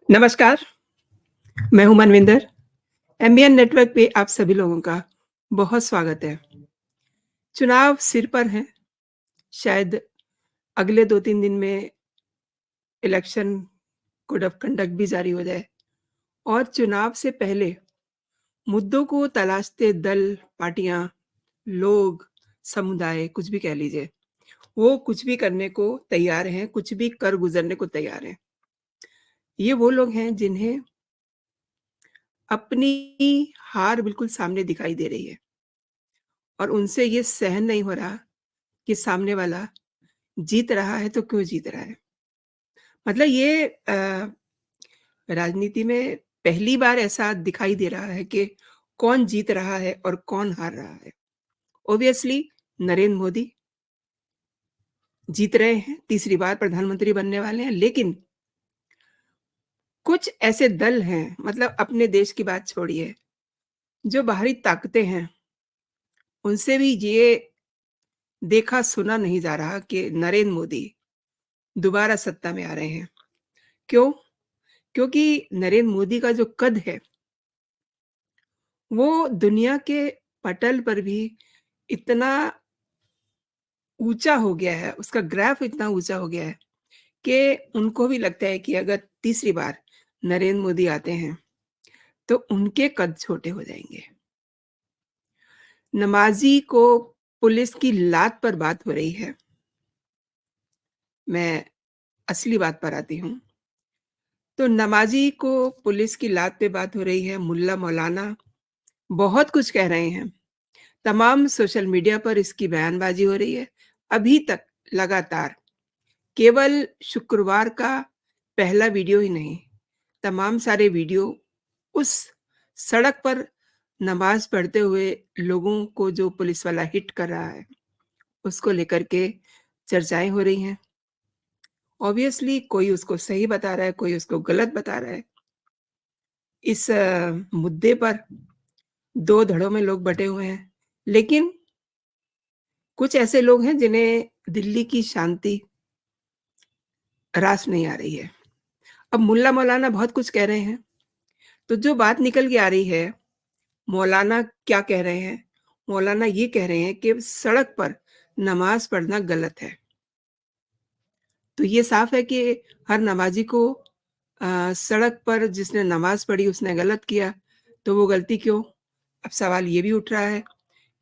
नमस्कार, मैं हूँ मनविंदर। एमबीएन नेटवर्क पे आप सभी लोगों का बहुत स्वागत है। चुनाव सिर पर हैं, शायद अगले 2-3 दिन में इलेक्शन कोड ऑफ कंडक्ट भी जारी हो जाए और चुनाव से पहले मुद्दों को तलाशते दल, पार्टियाँ, लोग, समुदाय कुछ भी कह लीजिए, वो कुछ भी करने को तैयार हैं, कुछ भी कर गुज़रने को तैयार हैं। ये वो लोग हैं जिन्हें अपनी हार बिल्कुल सामने दिखाई दे रही है और उनसे ये सहन नहीं हो रहा कि सामने वाला जीत रहा है तो क्यों जीत रहा है? मतलब ये राजनीति में पहली बार ऐसा दिखाई दे रहा है कि कौन जीत रहा है और कौन हार रहा है। ऑब्वियसली नरेंद्र मोदी जीत रहे हैं, तीसरी बार प्रधानमंत्री बनने वाले हैं, लेकिन कुछ ऐसे दल हैं, मतलब अपने देश की बात छोड़िए, जो बाहरी ताकतें हैं, उनसे भी ये देखा सुना नहीं जा रहा कि नरेंद्र मोदी दोबारा सत्ता में आ रहे हैं। क्यों? क्योंकि नरेंद्र मोदी का जो कद है, वो दुनिया के पटल पर भी इतना ऊँचा हो गया है, उसका ग्राफ इतना ऊँचा हो गया है कि उनको भी लगता है कि अगर तीसरी बार नरेंद्र मोदी आते हैं, तो उनके कद छोटे हो जाएँगे। नमाज़ी को पुलिस की लात पर बात हो रही है। मैं असली बात पर आती हूँ। तो नमाज़ी को पुलिस की लात पे बात हो रही है, मुल्ला मौलाना बहुत कुछ कह रहे हैं। तमाम सोशल मीडिया पर इसकी बयानबाज़ी हो रही है। अभी तक लगातार केवल शुक्रवार का पहला वीडियो ही नहीं, तमाम सारे वीडियो उस सड़क पर नमाज़ पढ़ते हुए लोगों को जो पुलिस वाला हिट कर रहा है, उसको लेकर के चर्चाएँ हो रही हैं। ऑब्वियसली कोई उसको सही बता रहा है, कोई उसको गलत बता रहा है। इस मुद्दे पर 2 धड़ों में लोग बँटे हुए हैं। लेकिन कुछ ऐसे लोग हैं जिन्हें दिल्ली की शांति रास नहीं आ रही है। अब मुल्ला मौलाना बहुत कुछ कह रहे हैं, तो जो बात निकल के आ रही है, मौलाना क्या कह रहे हैं? मौलाना ये कह रहे हैं कि सड़क पर नमाज़ पढ़ना गलत है। तो ये साफ़ है कि हर नमाज़ी को सड़क पर जिसने नमाज़ पढ़ी उसने गलत किया, तो वो गलती क्यों? अब सवाल ये भी उठ रहा है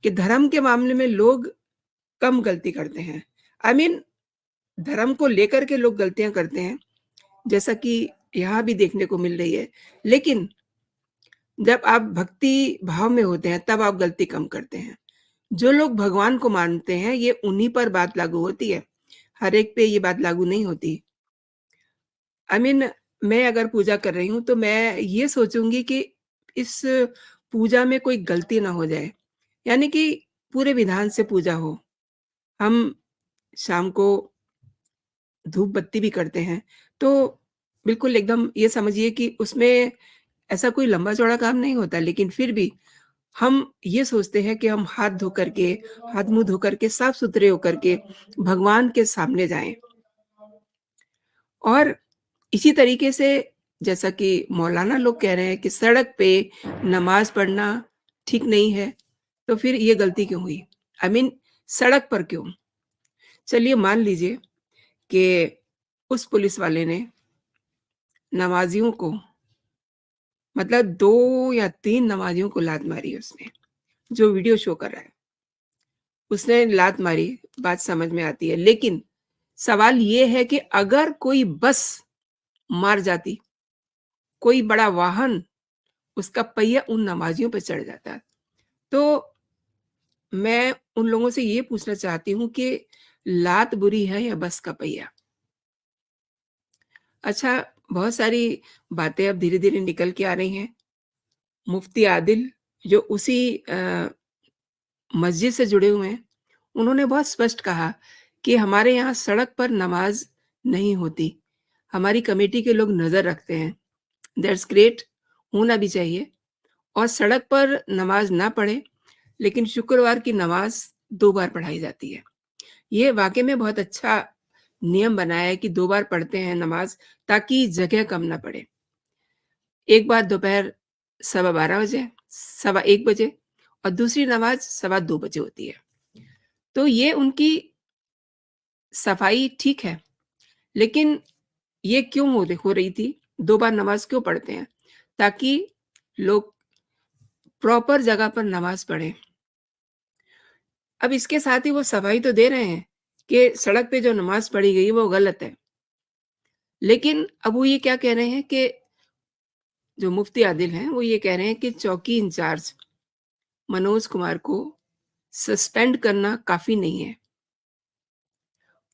कि धर्म के मामले में लोग कम गलती करते हैं। आई मीन धर्म को लेकर के लोग गलतियाँ करते हैं, जैसा कि यहाँ भी देखने को मिल रही है। लेकिन जब आप भक्ति भाव में होते हैं, तब आप गलती कम करते हैं। जो लोग भगवान को मानते हैं, ये उन्हीं पर बात लागू होती है। हर एक पे ये बात लागू नहीं होती। आई मीन मैं अगर पूजा कर रही हूँ, तो मैं ये सोचूँगी कि इस पूजा में कोई गलती ना हो जाए। यानी कि पूरे विधान से पूजा हो। हम शाम को धूप-बत्ती भी करते हैं, तो बिल्कुल एकदम ये समझिए कि उसमें ऐसा कोई लंबा-चौड़ा काम नहीं होता, लेकिन फिर भी हम ये सोचते हैं कि हम हाथ धो कर के, हाथ-मुँह धो कर के, साफ-सुथरे होकर के भगवान के सामने जाएँ। और इसी तरीके से जैसा कि मौलाना लोग कह रहे हैं कि सड़क पे नमाज़ पढ़ना ठीक नहीं है, तो फिर ये गलती क्यों हुई? आई मीन सड़क पर क्यों? चलिए मान लीजिए कि उस पुलिस वाले ने नमाज़ियों को मतलब 2 या 3 नमाज़ियों को लात मारी उसने, जो वीडियो शो कर रहा है। उसने लात मारी, बात समझ में आती है, लेकिन सवाल ये है कि अगर कोई बस मार जाती, कोई बड़ा वाहन उसका पहिया उन नमाज़ियों पे चढ़ जाता, तो मैं उन लोगों से ये पूछना चाहती हूँ कि लात बुरी है या बस का पहिया? अच्छा, बहुत सारी बातें अब धीरे-धीरे निकल के आ रही हैं। मुफ्ती आदिल जो उसी मस्जिद से जुड़े हुए हैं, उन्होंने बहुत स्पष्ट कहा कि हमारे यहाँ सड़क पर नमाज़ नहीं होती। हमारी कमेटी के लोग नज़र रखते हैं। दैट्स ग्रेट, होना भी चाहिए और सड़क पर नमाज़ ना पढ़ें, लेकिन शुक्रवार की नमाज़ 2 बार पढ़ाई जाती है। ये वाक़ई में बहुत अच्छा नियम बनाया है कि 2 बार पढ़ते हैं नमाज़ ताकि जगह कम ना पड़े। एक बार दोपहर सवा 12 बजे, सवा 1 बजे और दूसरी नमाज़ सवा 2 बजे होती है। तो ये उनकी सफाई ठीक है, लेकिन ये क्यों हो रही थी? 2 बार नमाज़ क्यों पढ़ते हैं? ताकि लोग प्रॉपर जगह पर नमाज़ पढ़ें। अब इसके साथ ही वो सफाई तो दे रहे हैं कि सड़क पे जो नमाज़ पढ़ी गई वो गलत है। लेकिन अब वो ये क्या कह रहे हैं कि जो मुफ्ती आदिल हैं, वो ये कह रहे हैं कि चौकी इंचार्ज मनोज कुमार को सस्पेंड करना काफ़ी नहीं है।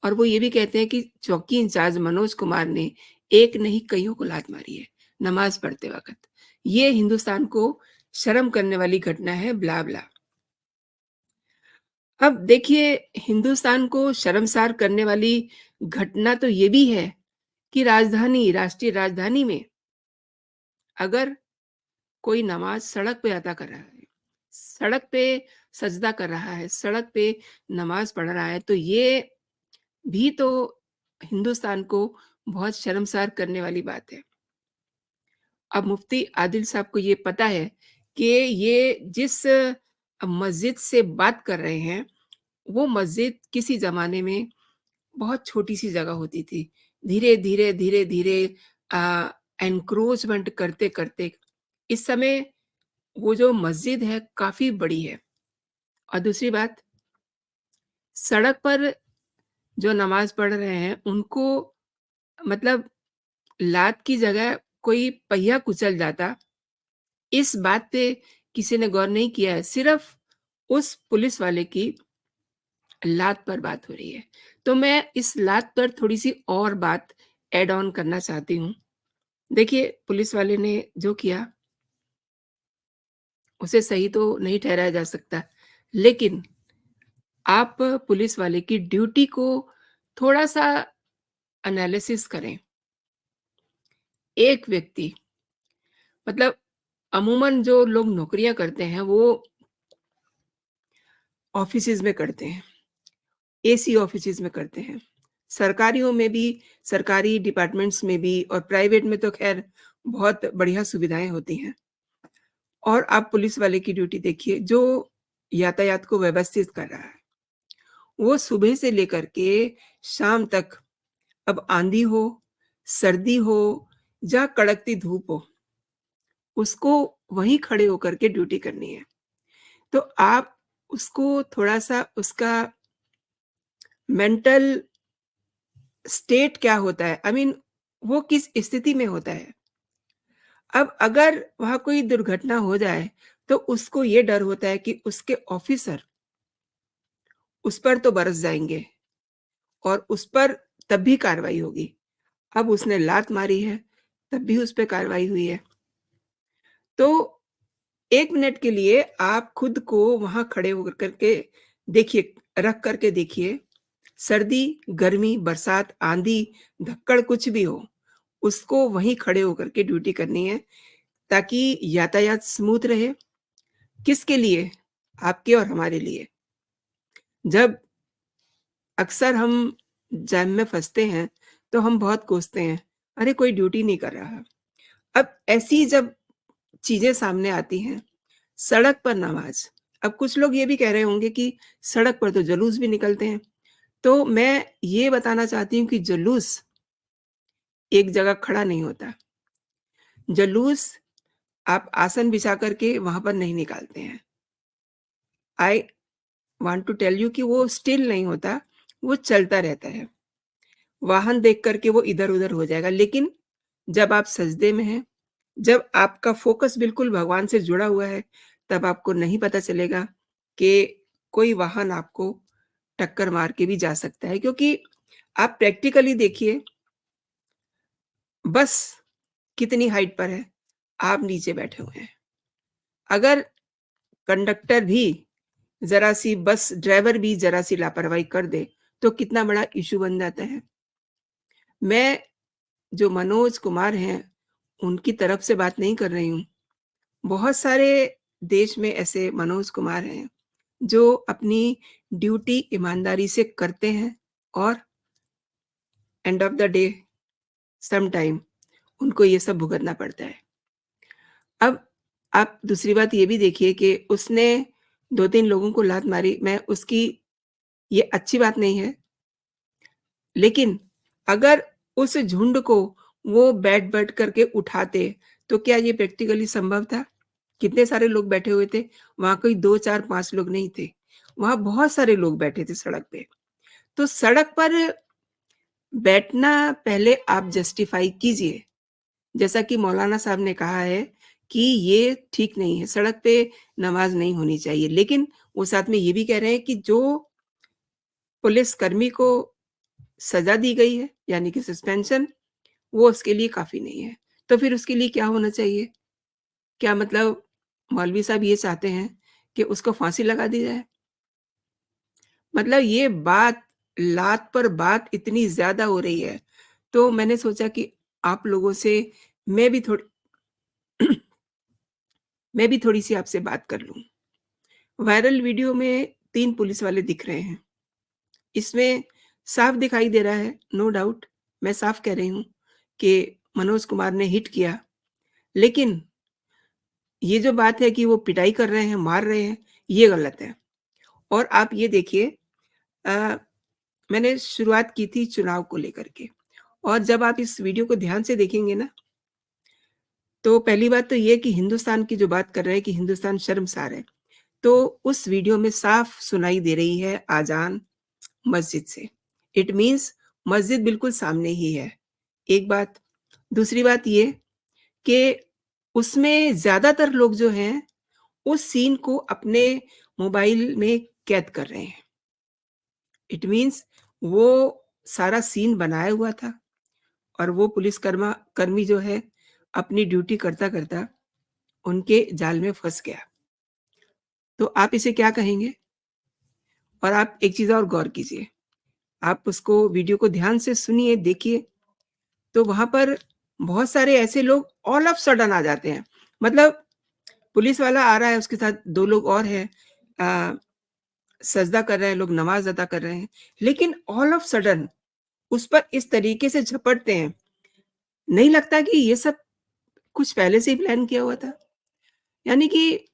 और वो ये भी कहते हैं कि चौकी इंचार्ज मनोज कुमार ने एक नहीं कइयों को लात मारी है, नमाज़ पढ़ते वक़्त। ये हिंदुस्तान को शर्म करने वाली घटना है, ब्ला-ब्ला। अब देखिए, हिंदुस्तान को शर्मसार करने वाली घटना तो ये भी है कि राष्ट्रीय राजधानी में अगर कोई नमाज़ सड़क पे अता कर रहा है, सड़क पे सजदा कर रहा है, सड़क पे नमाज़ पढ़ रहा है, तो ये भी तो हिंदुस्तान को बहुत शर्मसार करने वाली बात है। अब मुफ्ती आदिल साहब को ये पता है कि ये जिस मस्जिद से बात कर रहे हैं, वो मस्जिद किसी ज़माने में बहुत छोटी-सी जगह होती थी। धीरे-धीरे, धीरे-धीरे अ, एनक्रोचमेंट करते-करते इस समय वो जो मस्जिद है काफ़ी बड़ी है। और दूसरी बात, सड़क पर जो नमाज़ पढ़ रहे हैं उनको मतलब लात की जगह कोई पहिया कुचल जाता, इस बात पे किसी ने गौर नहीं किया है। सिर्फ़ उस पुलिस वाले की लात पर बात हो रही है। तो मैं इस लात पर थोड़ी-सी और बात ऐड ऑन करना चाहती हूँ। देखिए, पुलिस वाले ने जो किया, उसे सही तो नहीं ठहराया जा सकता। लेकिन आप पुलिस वाले की ड्यूटी को थोड़ा-सा एनालिसिस करें। एक व्यक्ति मतलब अमूमन जो लोग नौकरियाँ करते हैं, वो ऑफ़िसेज़ में करते हैं, एसी ऑफ़िसेज़ में करते हैं। सरकारियों में भी, सरकारी डिपार्टमेंट्स में भी और प्राइवेट में तो ख़ैर बहुत बढ़िया सुविधाएँ होती हैं। और आप पुलिस वाले की ड्यूटी देखिए, जो यातायात को व्यवस्थित कर रहा है। वो सुबह से लेकर के शाम तक, अब आँधी हो, सर्दी हो या कड़कती धूप हो, उसको वहीं खड़े होकर के ड्यूटी करनी है। तो आप उसको थोड़ा-सा उसका मेंटल स्टेट क्या होता है, आई मीन वो किस स्थिति में होता है। अब अगर वहाँ कोई दुर्घटना हो जाए, तो उसको ये डर होता है कि उसके ऑफ़िसर उस पर तो बरस जाएँगे और उस पर तब भी कार्रवाई होगी। अब उसने लात मारी है, तब भी उस पे कार्रवाई हुई है। तो 1 मिनट के लिए आप खुद को वहाँ खड़े होकर करके देखिए, रख कर के देखिए, सर्दी, गर्मी, बरसात, आँधी, धक्कड़ कुछ भी हो, उसको वहीं खड़े होकर के ड्यूटी करनी है, ताकि यातायात स्मूथ रहे। किसके लिए? आपके और हमारे लिए। जब अक्सर हम जैम में फँसते हैं, तो हम बहुत कोसते हैं, अरे कोई ड्यूटी नहीं कर रहा। अब ऐसी जब चीज़ें सामने आती हैं, सड़क पर नमाज़, अब कुछ लोग ये भी कह रहे होंगे कि सड़क पर तो जुलूस भी निकलते हैं। तो मैं ये बताना चाहती हूँ कि जुलूस एक जगह खड़ा नहीं होता। जुलूस आप आसन बिछा कर के वहाँ पर नहीं निकालते हैं। I want to tell you कि वो स्टिल नहीं होता, वो चलता रहता है। वाहन देख कर के वो इधर-उधर हो जाएगा, लेकिन जब आप सजदे में हैं, जब आपका फ़ोकस बिल्कुल भगवान से जुड़ा हुआ है, तब आपको नहीं पता चलेगा कि कोई वाहन आपको टक्कर मार के भी जा सकता है, क्योंकि आप प्रैक्टिकली देखिए, बस कितनी हाइट पर है, आप नीचे बैठे हुए हैं। अगर कंडक्टर भी ज़रा-सी, बस ड्राइवर भी ज़रा-सी लापरवाही कर दे, तो कितना बड़ा इश्यू बन जाता है। मैं जो मनोज कुमार हैं, उनकी तरफ से बात नहीं कर रही हूँ। बहुत सारे देश में ऐसे मनोज कुमार हैं, जो अपनी ड्यूटी ईमानदारी से करते हैं और end of the day some time उनको ये सब भुगतना पड़ता है। अब आप दूसरी बात ये भी देखिए कि उसने 2-3 लोगों को लात मारी, मैं उसकी ये अच्छी बात नहीं है, लेकिन अगर उस झुंड को वो बैठ-बैठ करके उठाते, तो क्या ये प्रैक्टिकली संभव था? कितने सारे लोग बैठे हुए थे? वहाँ कोई 2, 4, 5 लोग नहीं थे। वहाँ बहुत सारे लोग बैठे थे सड़क पे। तो सड़क पर बैठना पहले आप जस्टिफ़ाई कीजिए। जैसा कि मौलाना साहब ने कहा है कि ये ठीक नहीं है, सड़क पे नमाज़ नहीं होनी चाहिए। लेकिन वो साथ में ये भी कह रहे हैं कि जो पुलिसकर्मी को सज़ा दी गई है, यानी कि सस्पेंशन, वो उसके लिए काफ़ी नहीं है। तो फिर उसके लिए क्या होना चाहिए? क्या मतलब मौलवी साहब ये चाहते हैं कि उसको फांसी लगा दी जाए? मतलब ये बात लात पर बात इतनी ज़्यादा हो रही है, तो मैंने सोचा कि आप लोगों से मैं भी थोड़ी मैं भी थोड़ी-सी आपसे बात कर लूँ। वायरल वीडियो में 3 पुलिस वाले दिख रहे हैं। इसमें साफ दिखाई दे रहा है, नो डाउट, मैं साफ कह रही हूँ कि मनोज कुमार ने हिट किया। लेकिन ये जो बात है कि वो पिटाई कर रहे हैं, मार रहे हैं, ये गलत है। और आप ये देखिए, अ, मैंने शुरुआत की थी चुनाव को लेकर के, और जब आप इस वीडियो को ध्यान से देखेंगे ना, तो पहली बात तो ये कि हिंदुस्तान की जो बात कर रहे हैं कि हिंदुस्तान शर्मसार है, तो उस वीडियो में साफ सुनाई दे रही है अज़ान मस्जिद से। इट मीन्स मस्जिद बिल्कुल सामने ही है, एक बात। दूसरी बात ये कि उसमें ज़्यादातर लोग जो हैं, उस सीन को अपने मोबाइल में कैद कर रहे हैं। इट मीन्स वो सारा सीन बनाया हुआ था, और वो कर्मी जो है, अपनी ड्यूटी करता-करता उनके जाल में फँस गया। तो आप इसे क्या कहेंगे? और आप एक चीज़ और गौर कीजिए, आप उसको वीडियो को ध्यान से सुनिए, देखिए, तो वहाँ पर बहुत सारे ऐसे लोग ऑल ऑफ सडन आ जाते हैं। मतलब पुलिस वाला आ रहा है, उसके साथ 2 लोग और हैं, अ, सजदा कर रहे हैं, लोग नमाज़ अदा कर रहे हैं, लेकिन ऑल ऑफ सडन उस पर इस तरीके से झपटते हैं, नहीं लगता कि ये सब कुछ पहले से ही प्लान किया हुआ था? यानी कि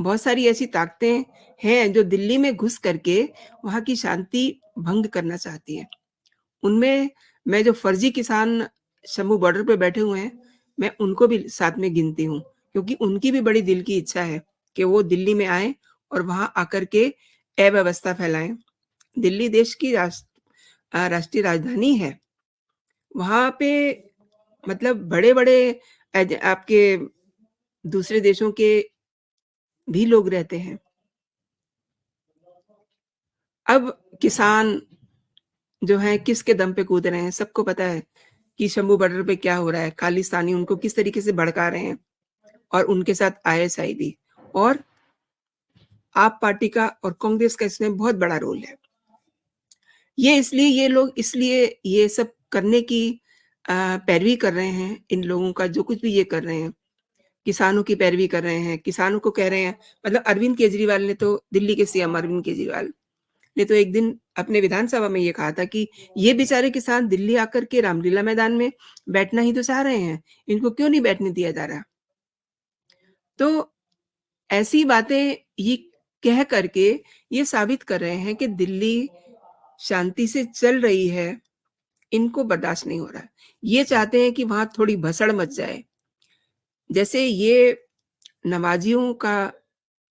बहुत सारी ऐसी ताकतें हैं जो दिल्ली में घुस करके वहाँ की शांति भंग करना चाहती हैं। उनमें मैं जो फर्जी किसान शंभू बॉर्डर पे बैठे हुए हैं, मैं उनको भी साथ में गिनती हूँ, क्योंकि उनकी भी बड़ी दिल की इच्छा है कि वो दिल्ली में आएँ और वहाँ आकर के अव्यवस्था फैलाएँ। दिल्ली देश की राष्ट्रीय राजधानी है। वहाँ पे मतलब बड़े-बड़े आपके दूसरे देशों के भी लोग रहते हैं। अब किसान जो हैं किसके दम पे कूद रहे हैं, सबको पता है कि शंभू बॉर्डर पे क्या हो रहा है, खालिस्तानी उनको किस तरीके से भड़का रहे हैं, और उनके साथ आईएसआई भी, और आप पार्टी का और कांग्रेस का इसमें बहुत बड़ा रोल है। ये लोग इसलिए ये सब करने की पैरवी कर रहे हैं, इन लोगों का जो कुछ भी ये कर रहे हैं, किसानों की पैरवी कर रहे हैं, किसानों को कह रहे हैं, मतलब अरविंद केजरीवाल ने तो, दिल्ली के सीएम अरविंद केजरीवाल ने तो एक दिन अपने विधानसभा में ये कहा था कि ये बेचारे किसान दिल्ली आकर के रामलीला मैदान में बैठना ही तो चाह रहे हैं, इनको क्यों नहीं बैठने दिया जा रहा? तो ऐसी बातें ये कह करके ये साबित कर रहे हैं कि दिल्ली शांति से चल रही है, इनको बर्दाश्त नहीं हो रहा है। ये चाहते हैं कि वहाँ थोड़ी भसड़ मच जाए। जैसे ये नमाज़ियों का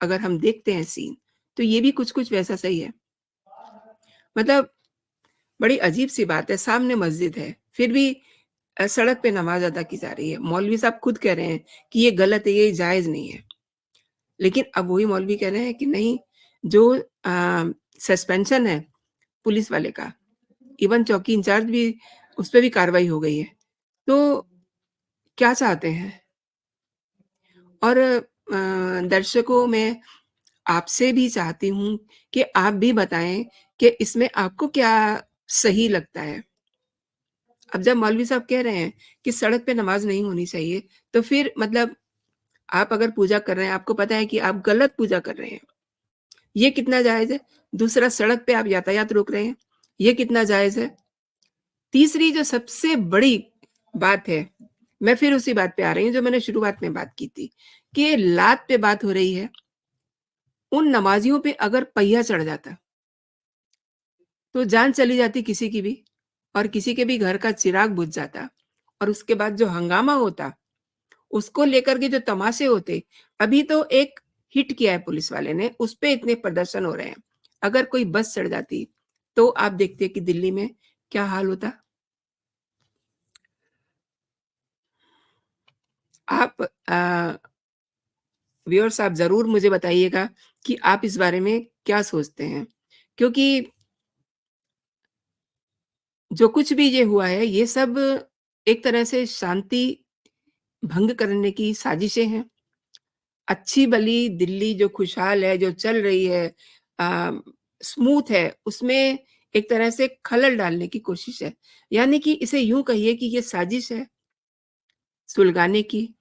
अगर हम देखते हैं सीन, तो ये भी कुछ-कुछ वैसा सही है। मतलब बड़ी अजीब-सी बात है, सामने मस्जिद है, फिर भी सड़क पे नमाज़ अदा की जा रही है। मौलवी साहब खुद कह रहे हैं कि ये गलत है, ये जायज़ नहीं है। लेकिन अब वही मौलवी कह रहे हैं कि नहीं, जो सस्पेंशन है पुलिस वाले का, इवन चौकी इंचार्ज भी, उस पे भी कार्रवाई हो गई है। तो क्या चाहते हैं? और दर्शकों, मैं आपसे भी चाहती हूँ कि आप भी बताएँ कि इसमें आपको क्या सही लगता है? अब जब मौलवी साहब कह रहे हैं कि सड़क पे नमाज़ नहीं होनी चाहिए, तो फिर मतलब आप अगर पूजा कर रहे हैं, आपको पता है कि आप गलत पूजा कर रहे हैं, ये कितना जायज़ है? दूसरा, सड़क पे आप यातायात रोक रहे हैं, ये कितना जायज़ है? तीसरी जो सबसे बड़ी बात है मैं फिर उसी बात पे आ रही हूँ जो मैंने शुरुआत में बात की थी, कि लात पे बात हो रही है। उन नमाज़ियों पे अगर पहिया चढ़ जाता, तो जान चली जाती किसी की भी और किसी के भी घर का चिराग बुझ जाता और उसके बाद जो हंगामा होता, उसको लेकर के जो तमाशे होते, अभी तो एक हिट किया है पुलिस वाले ने, उस पे इतने प्रदर्शन हो रहे हैं। अगर कोई बस चढ़ जाती, तो आप देखते कि दिल्ली में क्या हाल होता? आप व्यूअर्स आप ज़रूर मुझे बताइएगा कि आप इस बारे में क्या सोचते हैं? क्योंकि जो कुछ भी ये हुआ है, ये सब एक तरह से शांति भंग करने की साजिशें हैं। अच्छी-भली दिल्ली जो खुशहाल है, जो चल रही है अ, स्मूथ है, उसमें एक तरह से खलल डालने की कोशिश है। यानी कि इसे यूँ कहिए कि ये साजिश है सुलगाने की,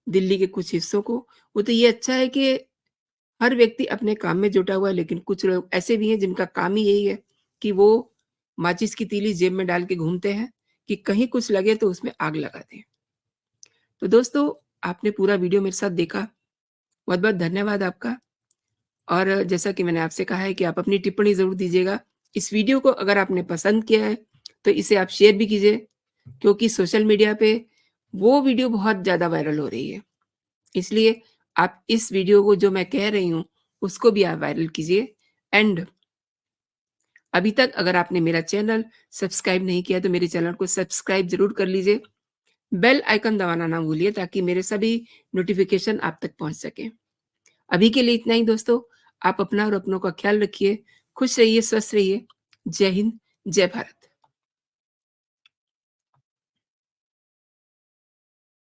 दिल्ली के कुछ हिस्सों को। वो तो ये अच्छा है कि हर व्यक्ति अपने काम में जुटा हुआ है, लेकिन कुछ लोग ऐसे भी हैं जिनका काम ही यही है कि वो माचिस की तीली जेब में डाल के घूमते हैं कि कहीं कुछ लगे तो उसमें आग लगा दें। तो दोस्तों, आपने पूरा वीडियो मेरे साथ देखा, बहुत-बहुत धन्यवाद आपका। और जैसा कि मैंने आपसे कहा है कि आप अपनी टिप्पणी ज़रूर दीजिएगा। इस वीडियो को अगर आपने पसंद किया है, तो इसे आप शेयर भी कीजिए, क्योंकि सोशल मीडिया पे वो वीडियो बहुत ज़्यादा वायरल हो रही है। इसलिए आप इस वीडियो को जो मैं कह रही हूँ, उसको भी आप वायरल कीजिए। एंड अभी तक अगर आपने मेरा चैनल सब्सक्राइब नहीं किया, तो मेरे चैनल को सब्सक्राइब ज़रूर कर लीजिए। बेल आइकन दबाना ना भूलिए ताकि मेरे सभी नोटिफ़िकेशन आप तक पहुँच सकें। अभी के लिए इतना ही दोस्तों। आप अपना और अपनों का ख्याल रखिए। खुश रहिए, स्वस्थ रहिए। जय हिंद, जय भारत।